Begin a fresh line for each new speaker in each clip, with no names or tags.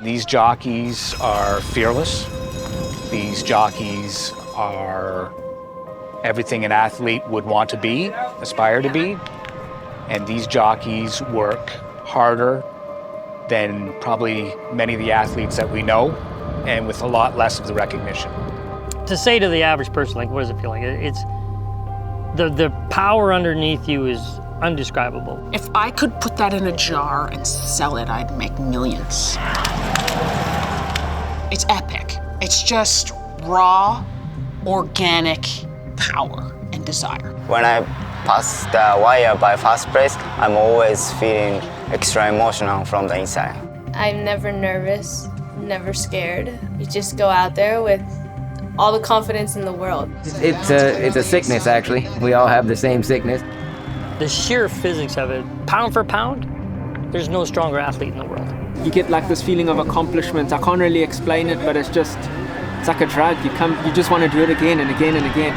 These jockeys are fearless. These jockeys are everything an athlete would want to be, aspire to be. And these jockeys work harder than probably many of the athletes that we know, and with a lot less of the recognition.
To say to the average person, like, what does it feel like? It's the power underneath you is undescribable.
If I could put that in a jar and sell it, I'd make millions. It's epic. It's just raw, organic power and desire.
When I pass the wire by fast pace, I'm always feeling extra emotional from the inside.
I'm never nervous, never scared. You just go out there with all the confidence in the world.
It's a sickness, actually. We all have the same sickness.
The sheer physics of it, pound for pound, there's no stronger athlete in the world.
You get like this feeling of accomplishment. I can't really explain it, but it's like a drug. You just want to do it again and again and again.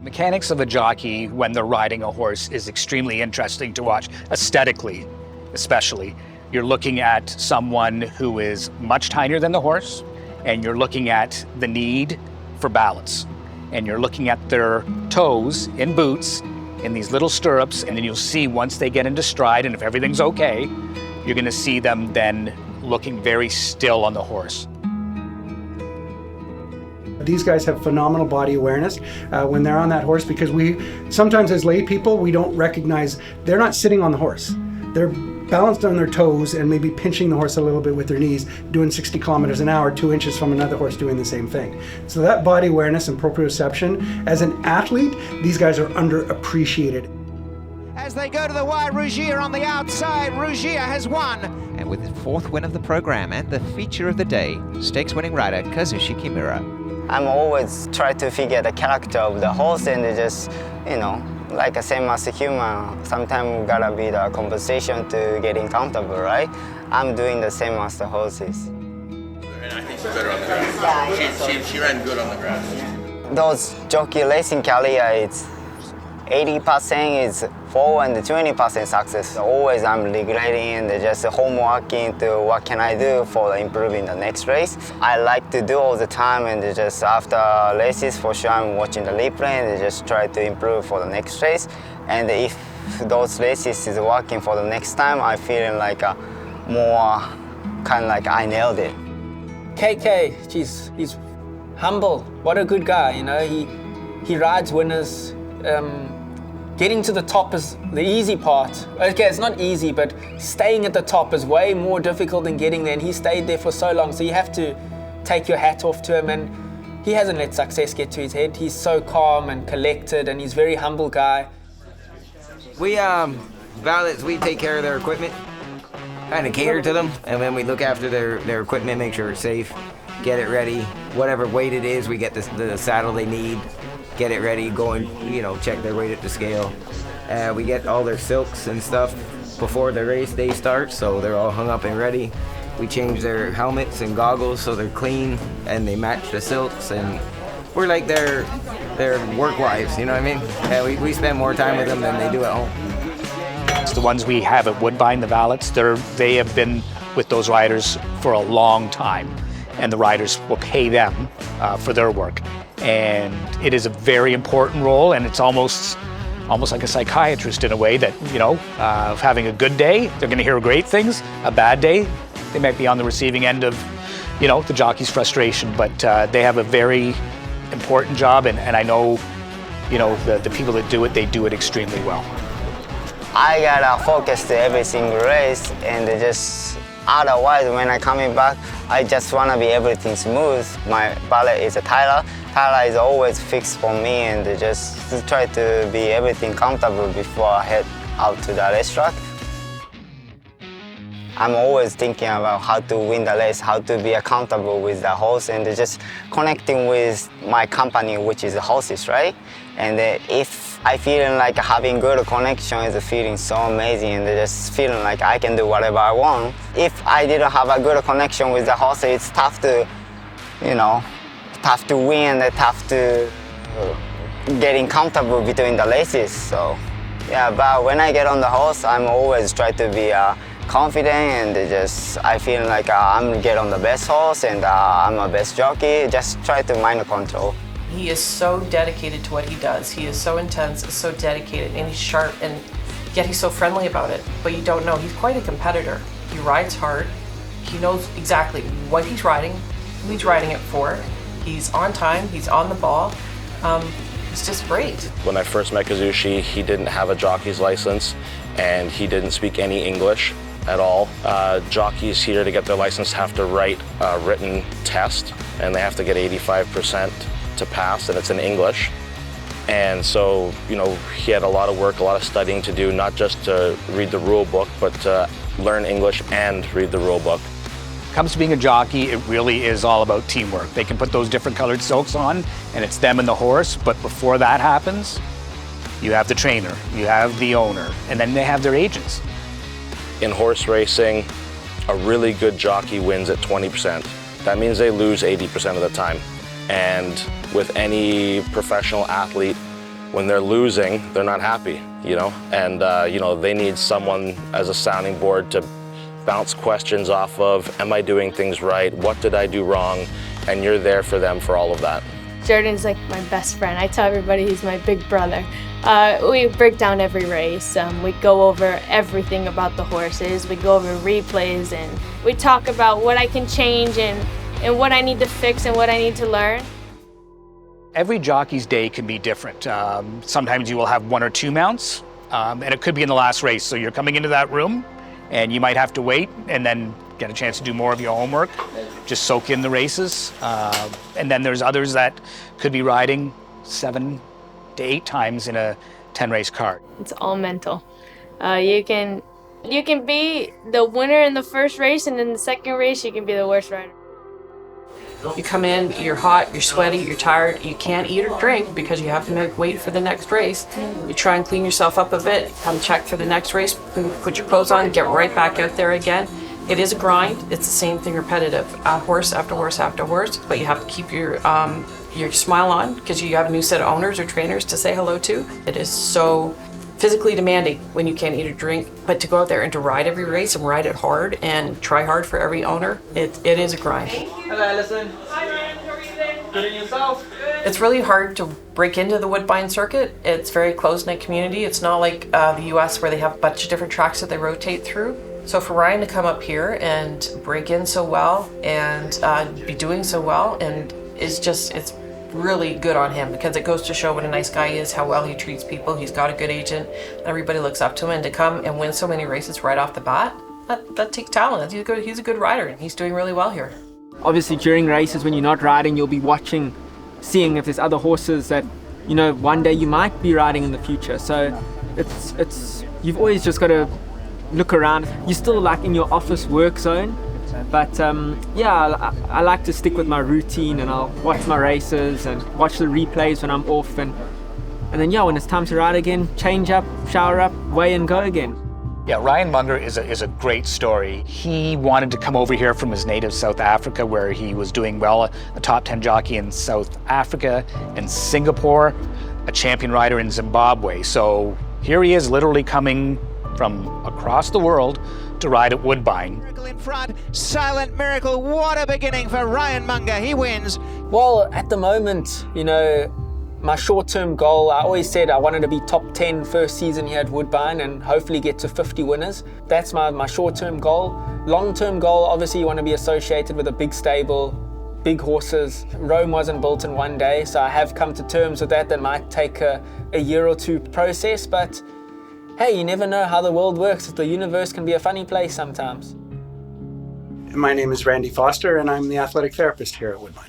Mechanics of a jockey when they're riding a horse is extremely interesting to watch, aesthetically especially. You're looking at someone who is much tinier than the horse, and you're looking at the need for balance. And you're looking at their toes in boots, in these little stirrups, and then you'll see once they get into stride, and if everything's okay, you're gonna see them then looking very still on the horse.
These guys have phenomenal body awareness when they're on that horse, because we sometimes as lay people, we don't recognize they're not sitting on the horse. They're balanced on their toes and maybe pinching the horse a little bit with their knees, doing 60 kilometers an hour, 2 inches from another horse doing the same thing. So that body awareness and proprioception, as an athlete, these guys are underappreciated.
As they go to the wire, Rougier on the outside. Rougier has won. And with his fourth win of the program and the feature of the day, stakes-winning rider Kazushi Kimura.
I'm always trying to figure the character of the horse, and just, like the same as a human, sometimes we gotta be the compensation to getting comfortable, right? I'm doing the same as the horses.
And I think she's better on the grass. She ran good on the grass.
Those jockey racing career, it's 80% is forward and 20% success. Always I'm regretting and just homeworking to what can I do for improving the next race. I like to do all the time, and just after races, for sure I'm watching the replay and just try to improve for the next race. And if those races is working for the next time, I feel like more kind of like I nailed it.
KK, he's humble. What a good guy, He rides winners. Getting to the top is the easy part. Okay, it's not easy, but staying at the top is way more difficult than getting there, and he stayed there for so long, so you have to take your hat off to him, and he hasn't let success get to his head. He's so calm and collected, and he's a very humble guy.
We, valets, we take care of their equipment, kind of cater to them, and then we look after their equipment, make sure it's safe, get it ready. Whatever weight it is, we get the saddle they need, get it ready, go and, check their weight at the scale. We get all their silks and stuff before the race day starts, so they're all hung up and ready. We change their helmets and goggles so they're clean and they match the silks, and we're like their work wives, you know what I mean? Yeah, we spend more time with them than they do at home.
It's the ones we have at Woodbine, the valets, they have been with those riders for a long time, and the riders will pay them for their work. And it is a very important role, and it's almost like a psychiatrist in a way that, of having a good day, they're gonna hear great things. A bad day, they might be on the receiving end of, the jockey's frustration, but they have a very important job, and I know, the people that do it, they do it extremely well.
I gotta focus to every single race, and otherwise when I'm coming back, I just wanna be everything smooth. My ballet is a Tyler. Tyler is always fixed for me, and just try to be everything comfortable before I head out to the racetrack. I'm always thinking about how to win the race, how to be accountable with the horse, and just connecting with my company, which is the horses, right? And if I feel like having good connection is feeling so amazing, and just feeling like I can do whatever I want. If I didn't have a good connection with the horse, it's tough to, tough to win, tough to getting comfortable between the races. So yeah, but when I get on the horse, I'm always try to be confident, and I feel like I'm get on the best horse, and I'm a best jockey. Just try to mind control.
He is so dedicated to what he does. He is so intense, so dedicated, and he's sharp, and yet he's so friendly about it. But you don't know, he's quite a competitor. He rides hard. He knows exactly what he's riding, who he's riding it for. He's on time, he's on the ball. It's just great.
When I first met Kazushi, he didn't have a jockey's license, and he didn't speak any English at all. Jockeys here to get their license have to write a written test, and they have to get 85% to pass, and it's in English. And so, you know, he had a lot of work, a lot of studying to do, not just to read the rule book, but to learn English and read the rule book.
Comes to being a jockey, it really is all about teamwork. They can put those different colored silks on, and it's them and the horse, but before that happens, you have the trainer, you have the owner, and then they have their agents.
In horse racing, a really good jockey wins at 20%. That means they lose 80% of the time. And with any professional athlete, when they're losing, they're not happy, you know? And, you know, they need someone as a sounding board to bounce questions off of, am I doing things right? What did I do wrong? And you're there for them for all of that.
Jordan's like my best friend. I tell everybody he's my big brother. We break down every race. We go over everything about the horses. We go over replays, and we talk about what I can change and what I need to fix and what I need to learn.
Every jockey's day can be different. Sometimes you will have one or two mounts, and it could be in the last race. So you're coming into that room, and you might have to wait and then get a chance to do more of your homework, just soak in the races. And then there's others that could be riding 7 to 8 times in a 10-race card.
It's all mental. You can be the winner in the first race, and in the second race you can be the worst rider.
You come in, you're hot, you're sweaty, you're tired, you can't eat or drink because you have to wait for the next race. You try and clean yourself up a bit, come check for the next race, put your clothes on, get right back out there again. It is a grind, it's the same thing repetitive, horse after horse after horse, but you have to keep your smile on because you have a new set of owners or trainers to say hello to. It is so physically demanding when you can't eat or drink, but to go out there and to ride every race and ride it hard and try hard for every owner, it is a grind.
Hello, Alison. Hi, Ryan. How are you today? Good, and yourself? Good.
It's really hard to break into the Woodbine circuit. It's a very close-knit community. It's not like the US where they have a bunch of different tracks that they rotate through. So for Ryan to come up here and break in so well and be doing so well, and it's really good on him because it goes to show what a nice guy is, how well he treats people. He's got a good agent. Everybody looks up to him, and to come and win so many races right off the bat, that takes talent. He's a good rider, and he's doing really well here.
Obviously, during races when you're not riding, you'll be watching, seeing if there's other horses that, you know, one day you might be riding in the future. So it's you've always just got to look around. You're still like in your office work zone. But yeah, I like to stick with my routine, and I'll watch my races and watch the replays when I'm off, and then yeah, when it's time to ride again, change up, shower up, weigh and go again.
Yeah, Ryan Munger is a great story. He wanted to come over here from his native South Africa, where he was doing well, a top 10 jockey in South Africa and Singapore, a champion rider in Zimbabwe. So here he is, literally coming from across the world to ride at Woodbine.
Miracle in front, silent miracle. What a beginning for Ryan Munger. He wins.
Well, at the moment, you know, my short-term goal, I always said I wanted to be top 10 first season here at Woodbine and hopefully get to 50 winners. That's my short-term goal. Long-term goal, obviously you want to be associated with a big stable, big horses. Rome wasn't built in one day, so I have come to terms with that. That might take a year or two process, but hey, you never know how the world works. The universe can be a funny place sometimes.
My name is Randy Foster, and I'm the athletic therapist here at Woodbine.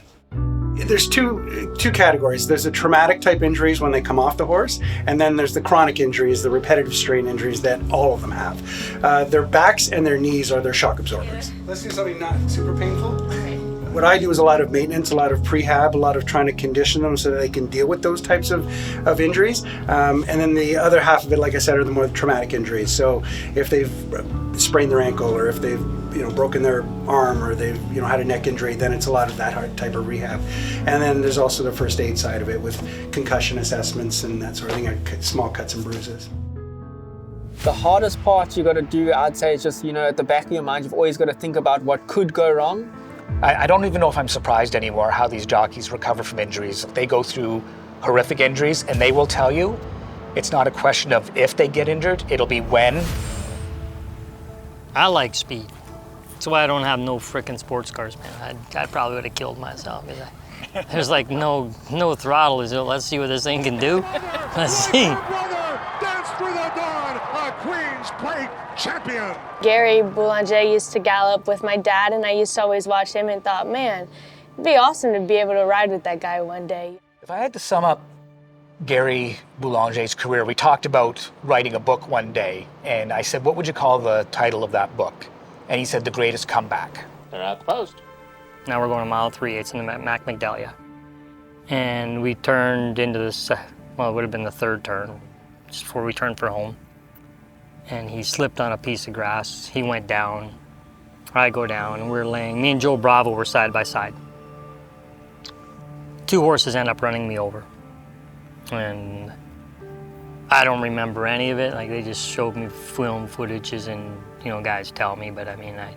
There's two categories. There's the traumatic type injuries when they come off the horse, and then there's the chronic injuries, the repetitive strain injuries that all of them have. Their backs and their knees are their shock absorbers. Let's do something not super painful. What I do is a lot of maintenance, a lot of prehab, a lot of trying to condition them so that they can deal with those types of injuries. And then the other half of it, like I said, are the more traumatic injuries. So if they've sprained their ankle, or if they've broken their arm, or they've had a neck injury, then it's a lot of that type of rehab. And then there's also the first aid side of it with concussion assessments and that sort of thing, small cuts and bruises.
The hardest part you got to do, I'd say, is just, at the back of your mind, you've always got to think about what could go wrong.
I don't even know if I'm surprised anymore how these jockeys recover from injuries. They go through horrific injuries, and they will tell you it's not a question of if they get injured, it'll be when.
I like speed. That's why I don't have no frickin' sports cars, man. I probably would have killed myself. There's like no throttle. Let's see what this thing can do. Let's see.
Queen's Plate champion.
Gary Boulanger used to gallop with my dad, and I used to always watch him and thought, man, it'd be awesome to be able to ride with that guy one day.
If I had to sum up Gary Boulanger's career, we talked about writing a book one day, and I said, what would you call the title of that book? And he said, The Greatest Comeback.
They're at the post. Now we're going to mile 3/8 in the Mac Magdalia. And we turned into this, it would have been the third turn, just before we turned for home. And he slipped on a piece of grass. He went down. I go down, and we're laying. Me and Joe Bravo were side by side. 2 horses end up running me over. And I don't remember any of it. Like, they just showed me film footages and, guys tell me. But I mean, I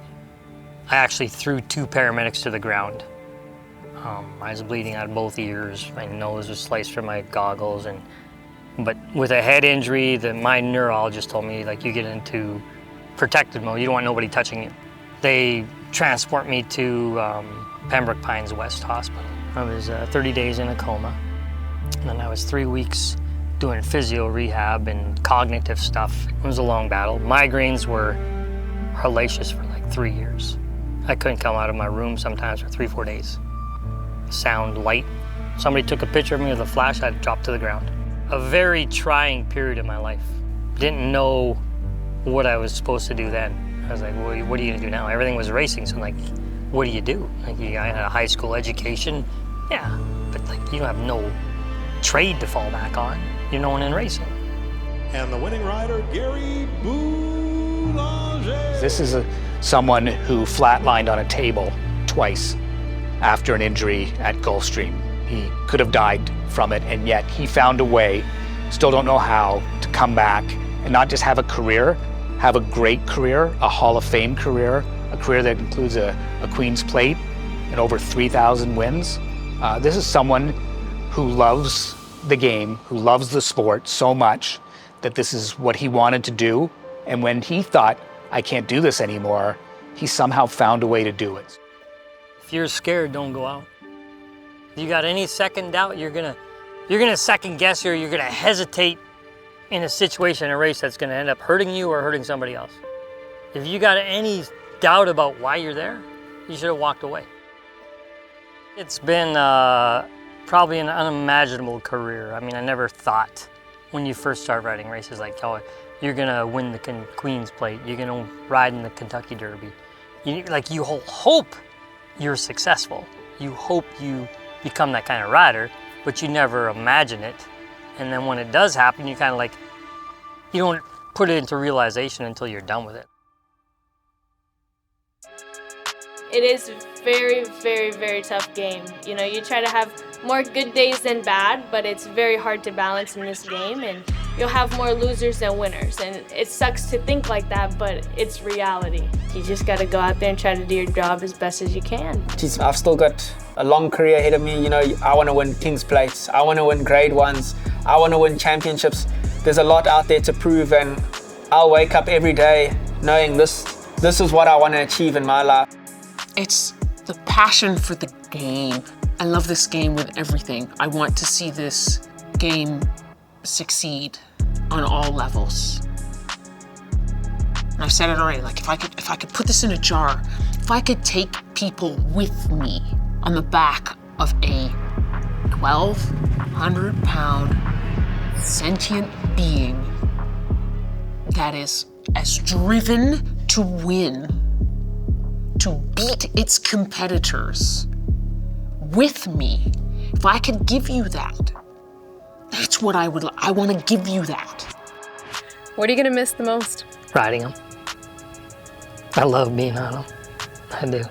actually threw 2 paramedics to the ground. I was bleeding out of both ears. My nose was sliced from my goggles. But with a head injury, my neurologist told me, you get into protective mode. You don't want nobody touching you. They transport me to Pembroke Pines West Hospital. I was 30 days in a coma. And then I was 3 weeks doing physio rehab and cognitive stuff. It was a long battle. Migraines were hellacious for 3 years. I couldn't come out of my room sometimes for 3-4 days. Sound, light. Somebody took a picture of me with a flash, I'd drop to the ground. A very trying period in my life. Didn't know what I was supposed to do then. I was like, well, what are you gonna do now? Everything was racing, so I'm like, what do you do? I had a high school education, yeah, but you don't have no trade to fall back on. You're no one in racing.
And the winning rider, Gary Boulanger.
This is someone who flatlined on a table twice after an injury at Gulfstream. He could have died from it, and yet he found a way, still don't know how, to come back and not just have a career, have a great career, a Hall of Fame career, a career that includes a Queen's Plate and over 3,000 wins. This is someone who loves the game, who loves the sport so much that this is what he wanted to do. And when he thought, I can't do this anymore, he somehow found a way to do it.
If you're scared, don't go out. If you got any second doubt, you're gonna second guess, or you're gonna hesitate in a situation, a race that's gonna end up hurting you or hurting somebody else. If you got any doubt about why you're there, you should have walked away. It's been probably an unimaginable career. I mean, I never thought when you first start riding races oh, you're gonna win the Queen's Plate, you're gonna ride in the Kentucky Derby. You hope you're successful. You hope you become that kind of rider, but you never imagine it. And then when it does happen, you kind of you don't put it into realization until you're done with it.
It is very, very, very tough game. You try to have more good days than bad, but it's very hard to balance in this game, and you'll have more losers than winners. And it sucks to think like that, but it's reality. You just got to go out there and try to do your job as best as you can.
Geez, I've still got a long career ahead of me. I want to win King's Plates. I want to win Grade 1s. I want to win championships. There's a lot out there to prove, and I'll wake up every day knowing this is what I want to achieve in my life.
It's the passion for the game. I love this game with everything. I want to see this game succeed on all levels. And I've said it already, if I could put this in a jar, if I could take people with me on the back of a 1,200-pound sentient being that is as driven to win
to beat its competitors with me, if I could give you that, that's what I want to give you that.
What are you gonna miss the most?
Riding them. I love being on them. I do.